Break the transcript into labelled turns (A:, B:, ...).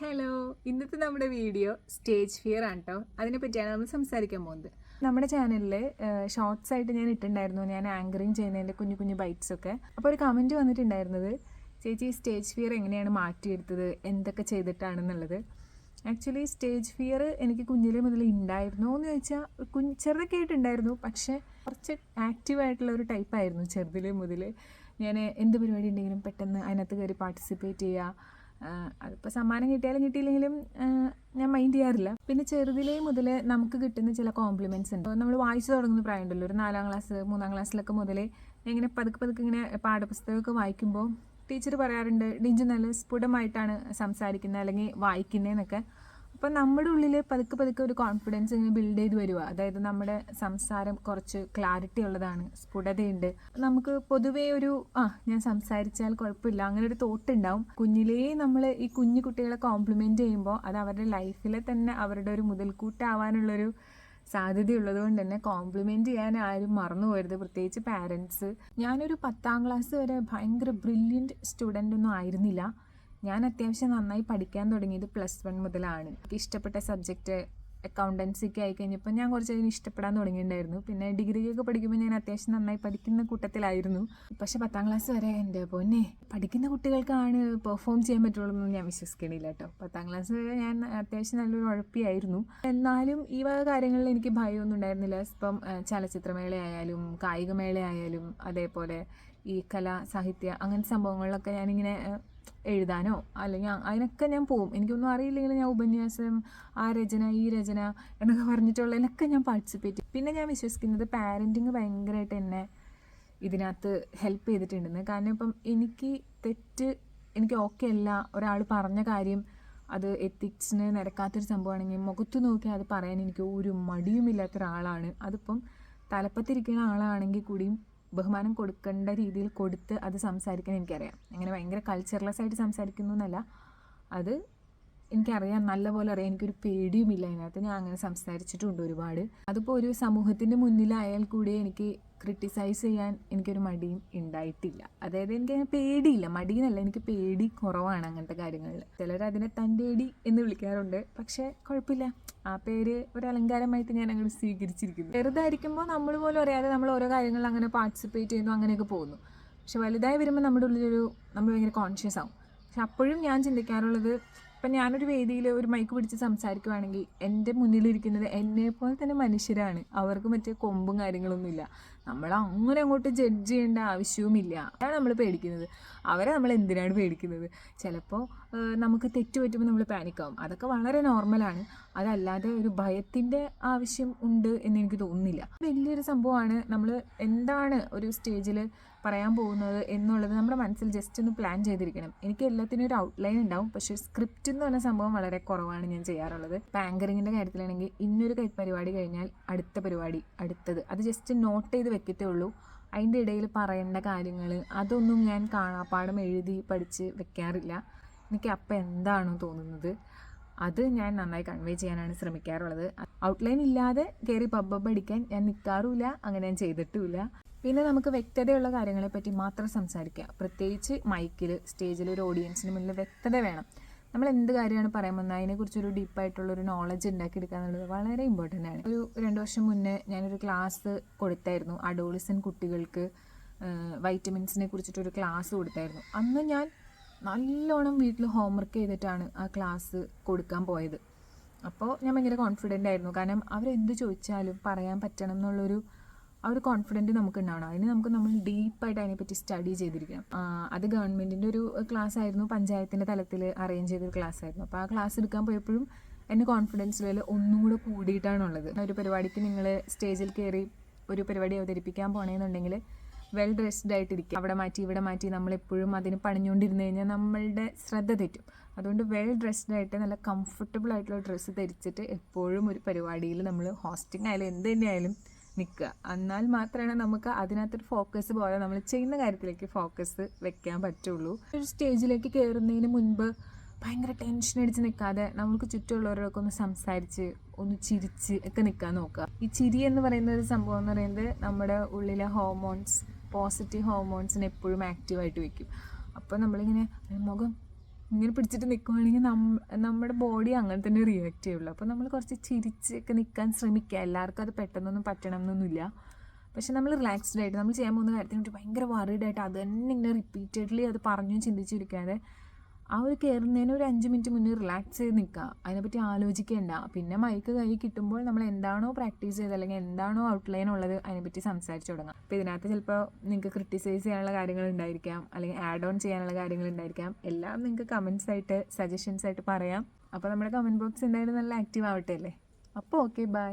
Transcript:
A: Hello, ഇന്നത്തെ നമ്മുടെ video stage fear ആണ് കേട്ടോ. അതിനെപ്പറ്റിയാണ് നമ്മൾ സംസാരിക്കാൻ പോകുന്നത്. നമ്മുടെ ചാനലിൽ ഷോർട്സ് ആയിട്ട് ഞാൻ ഇട്ടിട്ടുണ്ടായിരുന്നു, ഞാൻ ആങ്കറിങ് ചെയ്യുന്നതിൻ്റെ കുഞ്ഞു കുഞ്ഞു ബൈറ്റ്സ് ഒക്കെ. അപ്പോൾ ഒരു കമൻറ്റ് വന്നിട്ടുണ്ടായിരുന്നത്, ചേച്ചി സ്റ്റേജ് ഫിയർ എങ്ങനെയാണ് മാറ്റിയെടുത്തത്, എന്തൊക്കെ ചെയ്തിട്ടാണെന്നുള്ളത്. ആക്ച്വലി സ്റ്റേജ് ഫിയർ എനിക്ക് കുഞ്ഞിലേ മുതൽ ഉണ്ടായിരുന്നോ എന്ന് ചോദിച്ചാൽ ചെറുതൊക്കെ ആയിട്ടുണ്ടായിരുന്നു, പക്ഷേ കുറച്ച് ആക്റ്റീവായിട്ടുള്ള ഒരു ടൈപ്പായിരുന്നു ചെറുതിലേ മുതൽ. ഞാൻ എന്ത് പരിപാടി ഉണ്ടെങ്കിലും പെട്ടെന്ന് അതിനകത്ത് കയറി പാർട്ടിസിപ്പേറ്റ് ചെയ്യുക. അതിപ്പോൾ സമ്മാനം കിട്ടിയാലും കിട്ടിയില്ലെങ്കിലും ഞാൻ മൈൻഡ് ചെയ്യാറില്ല. പിന്നെ ചെറുതിലേ മുതൽ നമുക്ക് കിട്ടുന്ന ചില കോംപ്ലിമെൻറ്റ്സ് ഉണ്ട്. നമ്മൾ വായിച്ചു തുടങ്ങുന്ന പ്രായമുണ്ടല്ലോ, ഒരു 4ാം ക്ലാസ് 3ാം ക്ലാസ്സിലൊക്കെ മുതലേ ഇങ്ങനെ പതുക്കെ ഇങ്ങനെ പാഠപുസ്തകമൊക്കെ വായിക്കുമ്പോൾ ടീച്ചർ പറയാറുണ്ട്, ഡിഞ്ചു നല്ല സ്ഫുടമായിട്ടാണ് സംസാരിക്കുന്നത് അല്ലെങ്കിൽ വായിക്കുന്നതെന്നൊക്കെ. അപ്പം നമ്മുടെ ഉള്ളിൽ പതുക്കെ ഒരു കോൺഫിഡൻസ് ഇങ്ങനെ ബിൽഡ് ചെയ്ത് വരിക. അതായത് നമ്മുടെ സംസാരം കുറച്ച് ക്ലാരിറ്റി ഉള്ളതാണ്, സ്ഫുടതയുണ്ട്. നമുക്ക് പൊതുവേ ഒരു ഞാൻ സംസാരിച്ചാൽ കുഴപ്പമില്ല അങ്ങനെ ഒരു തോട്ട് ഉണ്ടാവും. കുഞ്ഞിലേ നമ്മൾ ഈ കുഞ്ഞു കുട്ടികളെ കോംപ്ലിമെൻറ്റ് ചെയ്യുമ്പോൾ അത് അവരുടെ ലൈഫിലെ തന്നെ അവരുടെ ഒരു മുതൽക്കൂട്ടാവാനുള്ളൊരു സാധ്യതയുള്ളത് കൊണ്ട് തന്നെ കോംപ്ലിമെൻറ്റ് ചെയ്യാൻ ആരും മറന്നു പോകരുത്, പ്രത്യേകിച്ച് പാരൻസ്. ഞാനൊരു 10ാം ക്ലാസ് വരെ ഭയങ്കര ബ്രില്യൻറ്റ് സ്റ്റുഡൻ്റ് ഒന്നും ആയിരുന്നില്ല. ഞാൻ അത്യാവശ്യം നന്നായി പഠിക്കാൻ തുടങ്ങിയത് +1 മുതലാണ്. എനിക്ക് ഇഷ്ടപ്പെട്ട സബ്ജക്റ്റ് അക്കൗണ്ടൻസിക്ക് ആയിക്കഴിഞ്ഞപ്പോൾ ഞാൻ കുറച്ച് അതിന് ഇഷ്ടപ്പെടാൻ തുടങ്ങിയിട്ടുണ്ടായിരുന്നു. പിന്നെ ഡിഗ്രിക്കൊക്കെ പഠിക്കുമ്പോൾ ഞാൻ അത്യാവശ്യം നന്നായി പഠിക്കുന്ന കൂട്ടത്തിലായിരുന്നു. പക്ഷേ 10ാം ക്ലാസ് വരെ എൻ്റെ പൊന്നെ പഠിക്കുന്ന കുട്ടികൾക്കാണ് പെർഫോം ചെയ്യാൻ പറ്റുള്ളൂ എന്ന് ഞാൻ വിശ്വസിക്കണില്ല കേട്ടോ. 10ാം ക്ലാസ് വരെ ഞാൻ അത്യാവശ്യം നല്ലൊരു ഉഴപ്പിയായിരുന്നു. എന്നാലും ഈ വക കാര്യങ്ങളിൽ എനിക്ക് ഭയമൊന്നും ഉണ്ടായിരുന്നില്ല. ഇപ്പം ചലച്ചിത്രമേളയായാലും കായികമേളയായാലും അതേപോലെ ഈ കലാ സാഹിത്യ അങ്ങനത്തെ സംഭവങ്ങളിലൊക്കെ ഞാനിങ്ങനെ എഴുതാനോ അല്ലെങ്കിൽ അതിനൊക്കെ ഞാൻ പോവും. എനിക്കൊന്നും അറിയില്ലെങ്കിൽ ഞാൻ ഉപന്യാസം, ആ രചന ഈ രചന എന്നൊക്കെ പറഞ്ഞിട്ടുള്ളതിനൊക്കെ ഞാൻ പാർട്ടിസിപ്പേറ്റ് ചെയ്യും. പിന്നെ ഞാൻ വിശ്വസിക്കുന്നത് പാരൻറ്റിങ് ഭയങ്കരമായിട്ട് എന്നെ ഇതിനകത്ത് ഹെൽപ്പ് ചെയ്തിട്ടുണ്ടെന്ന്. കാരണം ഇപ്പം എനിക്ക് ഓക്കെ അല്ല, ഒരാൾ പറഞ്ഞ കാര്യം അത് എത്തിക്സിന് നിരക്കാത്തൊരു സംഭവമാണെങ്കിൽ മുഖത്ത് നോക്കി അത് പറയാൻ എനിക്ക് ഒരു മടിയുമില്ലാത്തൊരാളാണ്. അതിപ്പം തലപ്പത്തിരിക്കുന്ന ആളാണെങ്കിൽ കൂടിയും ബഹുമാനം കൊടുക്കേണ്ട രീതിയിൽ കൊടുത്ത് അത് സംസാരിക്കാൻ എനിക്കറിയാം. അങ്ങനെ ഭയങ്കര കൾച്ചർലെസ് ആയിട്ട് സംസാരിക്കുന്നു എന്നല്ല, അത് എനിക്കറിയാം, നല്ലപോലെ അറിയാം. എനിക്കൊരു പേടിയുമില്ല അതിനകത്ത്. ഞാൻ അങ്ങനെ സംസാരിച്ചിട്ടുണ്ട് ഒരുപാട്. അതിപ്പോൾ ഒരു സമൂഹത്തിൻ്റെ മുന്നിലായാൽ കൂടി എനിക്ക് ക്രിട്ടിസൈസ് ചെയ്യാൻ എനിക്കൊരു മടിയും ഉണ്ടായിട്ടില്ല. അതായത് എനിക്കതിനെ പേടിയില്ല, മടിയെന്നല്ല, എനിക്ക് പേടി കുറവാണ് അങ്ങനത്തെ കാര്യങ്ങളിൽ. ചിലർ അതിനെ തൻ്റേടി എന്ന് വിളിക്കാറുണ്ട്, പക്ഷേ കുഴപ്പമില്ല, ആ പേര് ഒരു അലങ്കാരമായിട്ട് ഞാൻ അങ്ങനെ സ്വീകരിച്ചിരിക്കുന്നു. ചെറുതായിരിക്കുമ്പോൾ നമ്മൾ പോലും അറിയാതെ നമ്മൾ ഓരോ കാര്യങ്ങളിൽ അങ്ങനെ പാർട്ടിസിപ്പേറ്റ് ചെയ്യുന്നു, അങ്ങനെയൊക്കെ പോകുന്നു. പക്ഷെ വലുതായി വരുമ്പോൾ നമ്മുടെ ഉള്ളിലൊരു നമ്മൾ ഭയങ്കര കോൺഷ്യസ് ആവും. പക്ഷെ അപ്പോഴും ഞാൻ ചിന്തിക്കാറുള്ളത്, ഇപ്പം ഞാനൊരു വേദിയിൽ ഒരു മൈക്ക് പിടിച്ച് സംസാരിക്കുവാണെങ്കിൽ എൻ്റെ മുന്നിലിരിക്കുന്നത് എന്നെപ്പോലെ തന്നെ മനുഷ്യരാണ്. അവർക്ക് മറ്റേ കൊമ്പും കാര്യങ്ങളൊന്നുമില്ല. നമ്മൾ അങ്ങനെ അങ്ങോട്ട് ജഡ്ജ് ചെയ്യേണ്ട ആവശ്യവുമില്ല. അതാണ് നമ്മൾ പേടിക്കുന്നത്. അവരെ നമ്മൾ എന്തിനാണ് പേടിക്കുന്നത്? ചിലപ്പോൾ നമുക്ക് തെറ്റ് പറ്റുമ്പോൾ നമ്മൾ പാനിക്കാവും. അതൊക്കെ വളരെ നോർമലാണ്. അതല്ലാതെ ഒരു ഭയത്തിൻ്റെ ആവശ്യം ഉണ്ട് എന്ന് എനിക്ക് തോന്നുന്നില്ല. വലിയൊരു സംഭവമാണ്. നമ്മൾ എന്താണ് ഒരു സ്റ്റേജിൽ പറയാൻ പോകുന്നത് എന്നുള്ളത് നമ്മുടെ മനസ്സിൽ ജസ്റ്റ് ഒന്ന് പ്ലാൻ ചെയ്തിരിക്കണം. എനിക്ക് എല്ലാത്തിനും ഒരു ഔട്ട്ലൈൻ ഉണ്ടാവും, പക്ഷേ സ്ക്രിപ്റ്റ് എന്ന് പറഞ്ഞ സംഭവം വളരെ കുറവാണ് ഞാൻ ചെയ്യാറുള്ളത്. ഇപ്പം ആങ്കറിങ്ങിൻ്റെ കാര്യത്തിലാണെങ്കിൽ ഇന്നൊരു പരിപാടി കഴിഞ്ഞാൽ അടുത്ത പരിപാടി അടുത്തത്, അത് ജസ്റ്റ് നോട്ട് ചെയ്ത് വെക്കത്തേ ഉള്ളൂ. അതിൻ്റെ ഇടയിൽ പറയേണ്ട കാര്യങ്ങൾ അതൊന്നും ഞാൻ കാണാപ്പാഠം എഴുതി പഠിച്ച് വെക്കാറില്ല. എനിക്ക് അപ്പം എന്താണോ തോന്നുന്നത് അത് ഞാൻ നന്നായി കൺവേ ചെയ്യാനാണ് ശ്രമിക്കാറുള്ളത്. ഔട്ട്ലൈൻ ഇല്ലാതെ കയറി പബ്ബ് അടിക്കാൻ ഞാൻ നിൽക്കാറുമില്ല, അങ്ങനെ ഞാൻ ചെയ്തിട്ടുമില്ല. പിന്നെ നമുക്ക് വ്യക്തതയുള്ള കാര്യങ്ങളെപ്പറ്റി മാത്രം സംസാരിക്കുക. പ്രത്യേകിച്ച് മൈക്കിൽ, സ്റ്റേജിൽ, ഒരു ഓഡിയൻസിന് മുന്നിൽ വ്യക്തത വേണം. നമ്മൾ എന്ത് കാര്യമാണ് പറയാൻ വന്നത് അതിനെക്കുറിച്ചൊരു ഡീപ്പായിട്ടുള്ളൊരു നോളജ് ഉണ്ടാക്കിയെടുക്കുക എന്നുള്ളത് വളരെ ഇമ്പോർട്ടൻ്റ് ആണ്. ഒരു 2 വർഷം മുന്നേ ഞാനൊരു ക്ലാസ് കൊടുത്തായിരുന്നു. അഡോളിസൻ കുട്ടികൾക്ക് വൈറ്റമിൻസിനെ കുറിച്ചിട്ടൊരു ക്ലാസ് കൊടുത്തായിരുന്നു. അന്ന് ഞാൻ നല്ലോണം വീട്ടിൽ ഹോംവർക്ക് ചെയ്തിട്ടാണ് ആ ക്ലാസ് കൊടുക്കാൻ പോയത്. അപ്പോൾ ഞാൻ ഭയങ്കര കോൺഫിഡൻ്റ് ആയിരുന്നു. കാരണം അവരെന്ത് ചോദിച്ചാലും പറയാൻ പറ്റണം എന്നുള്ളൊരു ആ ഒരു കോൺഫിഡൻറ്റ് നമുക്ക് ഉണ്ടാവണം. അതിന് നമ്മൾ ഡീപ്പായിട്ട് അതിനെപ്പറ്റി സ്റ്റഡി ചെയ്തിരിക്കണം. അത് ഗവൺമെൻറ്റിൻ്റെ ഒരു ക്ലാസ് ആയിരുന്നു, പഞ്ചായത്തിൻ്റെ തലത്തിൽ അറേഞ്ച് ചെയ്തൊരു ക്ലാസ് ആയിരുന്നു. അപ്പോൾ ആ ക്ലാസ് എടുക്കാൻ പോയപ്പോഴും എൻ്റെ കോൺഫിഡൻസ് ലെവൽ ഒന്നും കൂടെ കൂടിയിട്ടാണുള്ളത്. ഒരു പരിപാടിക്ക് നിങ്ങൾ സ്റ്റേജിൽ കയറി ഒരു പരിപാടി അവതരിപ്പിക്കാൻ പോകണമെന്നുണ്ടെങ്കിൽ വെൽ ഡ്രസ്ഡ് ആയിട്ടിരിക്കുക. അവിടെ മാറ്റി ഇവിടെ മാറ്റി നമ്മളെപ്പോഴും അതിന് പണിഞ്ഞുകൊണ്ടിരുന്ന് കഴിഞ്ഞാൽ നമ്മളുടെ ശ്രദ്ധ തെറ്റും. അതുകൊണ്ട് വെൽ ഡ്രസ്ഡ് ആയിട്ട് നല്ല കംഫർട്ടബിൾ ആയിട്ടുള്ള ഡ്രസ്സ് ധരിച്ചിട്ട് എപ്പോഴും ഒരു പരിപാടിയിൽ നമ്മൾ ഹോസ്റ്റിംഗ് ആയാലും എന്ത് തന്നെയായാലും നിൽക്കുക. എന്നാൽ മാത്രമേ നമുക്ക് അതിനകത്തൊരു ഫോക്കസ് പോലെ നമ്മൾ ചെയ്യുന്ന കാര്യത്തിലേക്ക് ഫോക്കസ് വെക്കാൻ പറ്റുള്ളൂ. ഒരു സ്റ്റേജിലേക്ക് കയറുന്നതിന് മുൻപ് ഭയങ്കര ടെൻഷൻ അടിച്ച് നിൽക്കാതെ നമുക്ക് ചുറ്റുമുള്ളവരോടൊക്കെ ഒന്ന് സംസാരിച്ച് ഒന്ന് ചിരിച്ച് ഒക്കെ നിൽക്കാൻ നോക്കുക. ഈ ചിരി എന്ന് പറയുന്ന ഒരു സംഭവം എന്ന് പറയുന്നത് നമ്മുടെ ഉള്ളിലെ ഹോർമോൺസ്, പോസിറ്റീവ് ഹോർമോൺസിനെ എപ്പോഴും ആക്റ്റീവായിട്ട് വെക്കും. അപ്പോൾ നമ്മളിങ്ങനെ മുഖം ഇങ്ങനെ പിടിച്ചിട്ട് നിൽക്കുവാണെങ്കിൽ നമ്മുടെ ബോഡി അങ്ങനെ തന്നെ റിയാക്ട് ചെയ്യുള്ളൂ. അപ്പോൾ നമ്മൾ കുറച്ച് ചിരിച്ചൊക്കെ നിൽക്കാൻ ശ്രമിക്കുക. എല്ലാവർക്കും അത് പെട്ടെന്നൊന്നും പറ്റണം എന്നൊന്നുമില്ല. പക്ഷെ നമ്മൾ റിലാക്സ്ഡ് ആയിട്ട് നമ്മൾ ചെയ്യാൻ പോകുന്ന കാര്യത്തിനെ പറ്റി ഭയങ്കര വറീഡ് ആയിട്ട് അത് തന്നെ ഇങ്ങനെ റിപ്പീറ്റഡ്ലി അത് പറഞ്ഞും ചിന്തിച്ചിരിക്കാതെ ആ ഒരു കയറുന്നതിന് ഒരു 5 മിനിറ്റ് മുന്നേ റിലാക്സ് ചെയ്ത് നിൽക്കുക. അതിനെപ്പറ്റി ആലോചിക്കേണ്ട. പിന്നെ മൈക്ക് കയ്യിൽ കിട്ടുമ്പോൾ നമ്മൾ എന്താണോ പ്രാക്ടീസ് ചെയ്ത് അല്ലെങ്കിൽ എന്താണോ ഔട്ട്ലൈൻ ഉള്ളത് അതിനെപ്പറ്റി സംസാരിച്ച് തുടങ്ങാം. അപ്പോൾ ഇതിനകത്ത് ചിലപ്പോൾ നിങ്ങൾക്ക് ക്രിട്ടിസൈസ് ചെയ്യാനുള്ള കാര്യങ്ങൾ ഉണ്ടായിരിക്കാം, അല്ലെങ്കിൽ ആഡ് ഓൺ ചെയ്യാനുള്ള കാര്യങ്ങൾ ഉണ്ടായിരിക്കാം. എല്ലാം നിങ്ങൾക്ക് കമൻസ് ആയിട്ട് സജഷൻസ് ആയിട്ട് പറയാം. അപ്പോൾ നമ്മുടെ കമൻറ്റ് ബോക്സ് എന്തായാലും നല്ല ആക്റ്റീവ് ആവട്ടെ അല്ലേ. അപ്പോൾ ഓക്കെ, ബൈ.